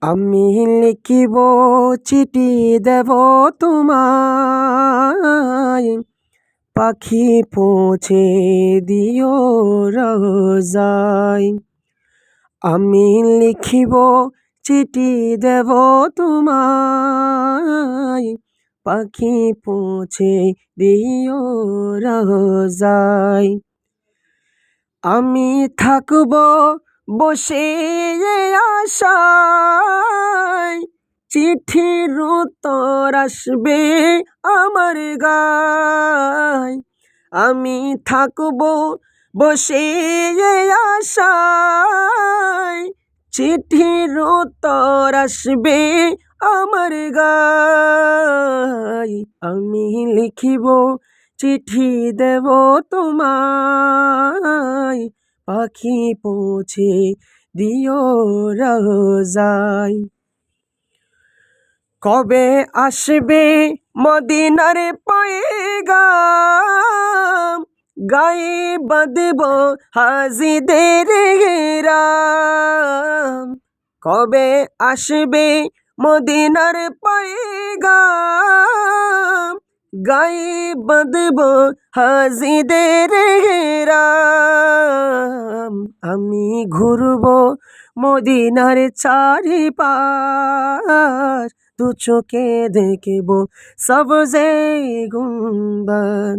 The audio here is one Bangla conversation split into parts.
আমি লিখিব চিঠি দেব তোমায়, পাখি পৌঁছে দিও রোজায়। আমি লিখিব চিঠি দেব তোমায়, পাখি পৌঁছে দিও রোজায়। আমি থাকব বসে আশায়, চিঠির উত্তর আসবে আমার গায়। আমি থাকব বসে আশায়, চিঠির উত্তর আসবে আমার গায়। আমি লিখিব চিঠি দেব তোমায়, পাখি পৌঁছে দিও রোজায়। কবে আসবে মদিনার পয়গাম, গায়ে বাঁধব হাজিদের ঘেরাম। কবে আসবে মদিনার পয়গাম, গায়ে বাঁধব হাজিদের ঘেরাম। আমি ঘুরব মদিনার চারিপাশ, দু চোখে দেখব সবজে গুম্বদ।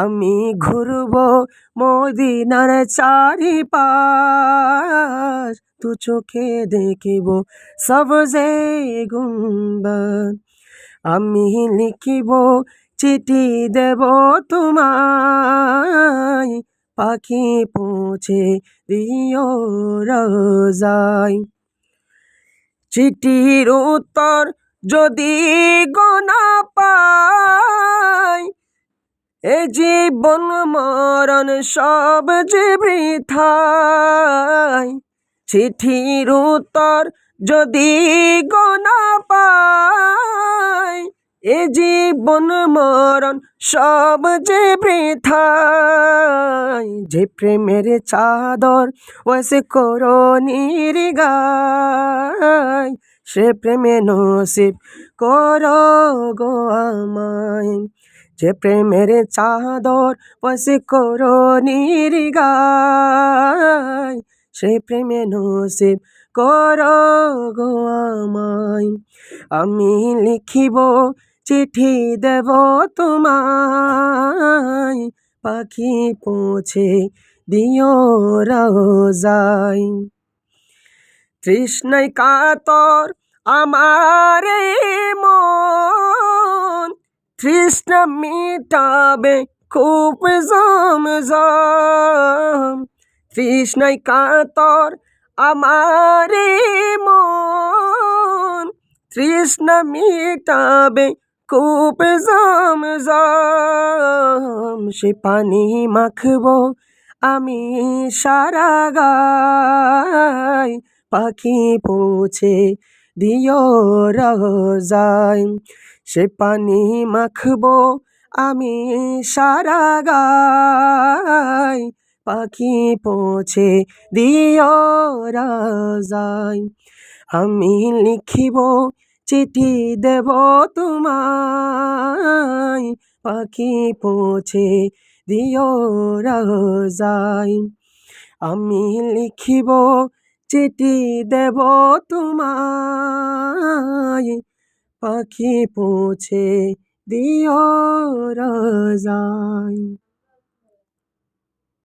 আমি ঘুরব মদিনার চারিপাশ, দু চোখে দেখব সবজে গুম্বদ। আমি লিখিব চিঠি দেব তোমায়, পাখি পৌঁছে দিও রোজায়। চিঠির উত্তর যদি গো না পাই, এ জীবন মরণ সব যে বৃথায়। চিঠির উত্তর যদি গো না পাই, এ জীবন মরণ সব যে বৃথায়। যে প্রেমের চাদর ওয়াসে করণীর গায়, সে প্রেমে নসিব করো গো আমায়। যে প্রেমের চাদর ওয়াসে করণীর গায়, সে প্রেমে নসিব করো গো আমায়। আমি লিখিব চিঠি দেব তোমায়, পাখি পৌঁছে দিও রোজায়। তৃষ্ণায় কাতর আমার মন, তৃষ্ণা মিটাবে খুব জমজম। তৃষ্ণায় কাতর আমার মন, তৃষ্ণা মিটাবে খুব জমজম। সে পানি মাখব আমি সারা গায়, পাখি পৌঁছে দিও রোজায়। সে পানি মাখব আমি সারা গায়, পাখি পৌঁছে দিও রোজায়। আমি লিখিব চিঠি দেব তোমায়, পাখি পৌঁছে দিও রোজায়। আমি লিখিব চিঠি দেব তোমায়, পাখি পৌঁছে দিও রোজায়।